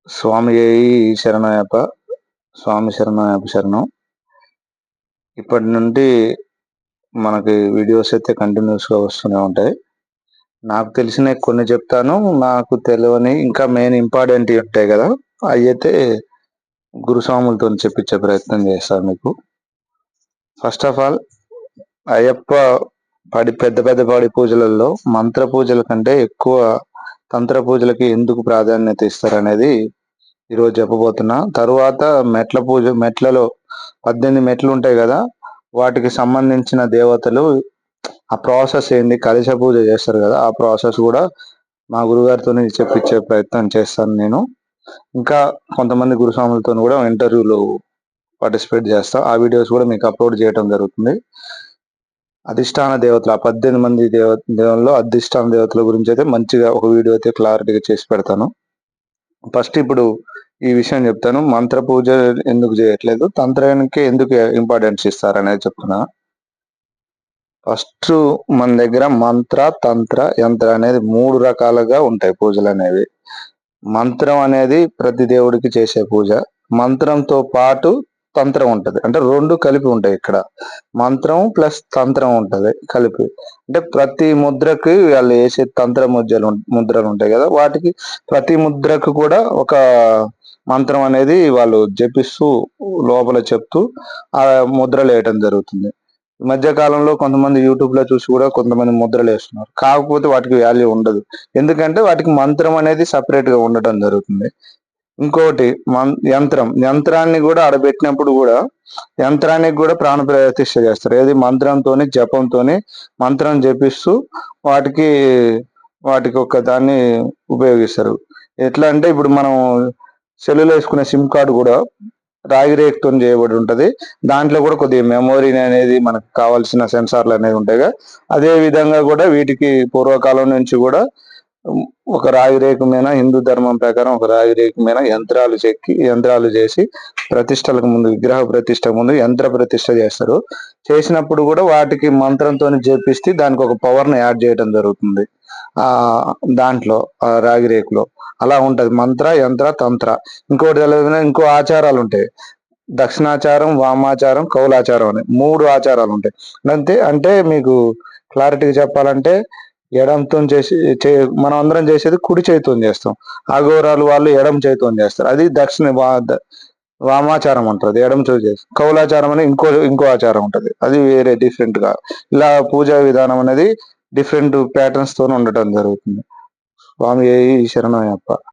స్వామి శరణయ్యప్ప. స్వామి శరణయ్యప్ప శరణం. ఇప్పటి నుండి మనకి వీడియోస్ అయితే కంటిన్యూస్గా వస్తూనే ఉంటాయి. నాకు తెలిసినవి కొన్ని చెప్తాను. నాకు తెలియని ఇంకా మెయిన్ ఇంపార్టెంట్ ఉంటాయి కదా, అవి అయితే గురుస్వాములతో చెప్పించే ప్రయత్నం చేస్తాను మీకు. ఫస్ట్ ఆఫ్ ఆల్, అయ్యప్ప పెద్ద పెద్ద పడి పూజలలో మంత్ర పూజల కంటే ఎక్కువ తంత్ర పూజలకి ఎందుకు ప్రాధాన్యత ఇస్తారనేది ఈరోజు చెప్పబోతున్నా. తరువాత మెట్ల పూజ, మెట్లలో 18 మెట్లు ఉంటాయి కదా, వాటికి సంబంధించిన దేవతలు, ఆ ప్రాసెస్ ఏంది, కలశ పూజ చేస్తారు కదా, ఆ ప్రాసెస్ కూడా మా గురుగారితో చెప్పించే ప్రయత్నం చేస్తాను నేను. ఇంకా కొంతమంది గురుస్వాములతో కూడా ఇంటర్వ్యూలో పార్టిసిపేట్ చేస్తా. ఆ వీడియోస్ కూడా మీకు అప్లోడ్ చేయడం జరుగుతుంది. అధిష్టాన దేవతలు, ఆ 18 మంది దేవుల్లో అధిష్టాన దేవతల గురించి అయితే మంచిగా ఒక వీడియో అయితే క్లారిటీగా చేసి పెడతాను. ఫస్ట్ ఇప్పుడు ఈ విషయం చెప్తాను. మంత్ర పూజ ఎందుకు చేయట్లేదు, తంత్రానికి ఎందుకు ఇంపార్టెన్స్ ఇస్తారు అనేది చెప్తున్నా. ఫస్ట్ మన దగ్గర మంత్ర, తంత్ర, యంత్ర అనేది 3 రకాలుగా ఉంటాయి పూజలు అనేవి. మంత్రం అనేది ప్రతి దేవుడికి చేసే పూజ. మంత్రంతో పాటు తంత్రం ఉంటది, అంటే 2 కలిపి ఉంటాయి. ఇక్కడ మంత్రం ప్లస్ తంత్రం ఉంటది కలిపి. అంటే ప్రతి ముద్రకి వాళ్ళు వేసే తంత్ర ముద్రలు ఉంటాయి కదా, వాటికి ప్రతి ముద్రకు కూడా ఒక మంత్రం అనేది వాళ్ళు జపిస్తూ లోపల చెప్తూ ఆ ముద్రలు వేయటం జరుగుతుంది. ఈ మధ్య కాలంలో కొంతమంది యూట్యూబ్ లో చూసి కూడా కొంతమంది ముద్రలు వేస్తున్నారు. కాకపోతే వాటికి వాల్యూ ఉండదు, ఎందుకంటే వాటికి మంత్రం అనేది సపరేట్ గా ఉండటం జరుగుతుంది. ఇంకోటి యంత్రాన్ని కూడా ఆడబెట్టినప్పుడు కూడా యంత్రానికి కూడా ప్రాణ ప్రతిష్ఠ చేస్తారు. ఏది మంత్రంతోని, జపంతోని మంత్రం జపిస్తూ వాటికి వాటికి ఒక దాన్ని ఉపయోగిస్తారు. ఎట్లా అంటే ఇప్పుడు మనం సెల్లులో వేసుకునే సిమ్ కార్డు కూడా రాగి రేకుతో చేయబడి ఉంటది. దాంట్లో కూడా కొద్దిగా మెమొరీ అనేది మనకు కావాల్సిన సెన్సార్లు అనేవి ఉంటాయి. అదే విధంగా కూడా వీటికి పూర్వకాలం నుంచి కూడా ఒక రాగి రేకు మీద, హిందూ ధర్మం ప్రకారం ఒక రాగి రేకు మీద యంత్రాలు చేసి ప్రతిష్టలకు ముందు, విగ్రహ ప్రతిష్ట ముందు యంత్ర ప్రతిష్ట చేస్తారు. చేసినప్పుడు కూడా వాటికి మంత్రంతో చేపిస్తే దానికి ఒక పవర్ ని యాడ్ చేయడం జరుగుతుంది ఆ దాంట్లో, ఆ రాగి రేకులో. అలా ఉంటది మంత్ర, యంత్ర, తంత్ర. ఇంకోటి తెలియదు, ఇంకో ఆచారాలు ఉంటాయి. దక్షిణాచారం, వామాచారం, కౌలాచారం అని 3 ఆచారాలు ఉంటాయి. అంటే మీకు క్లారిటీగా చెప్పాలంటే, ఎడంతో మనం అందరం చేసేది కుడి చేతితో చేస్తాం. అఘోరాలు వాళ్ళు ఎడం చేతితో చేస్తారు. అది వామాచారం అంటారు, ఎడం చేతి చేస్తారు. కౌలాచారం అని ఇంకో ఆచారం ఉంటది, అది వేరే డిఫరెంట్ గా. ఇలా పూజా విధానం అనేది డిఫరెంట్ ప్యాటర్న్స్ తో ఉండటం జరుగుతుంది. స్వామి శరణయ్యప్ప.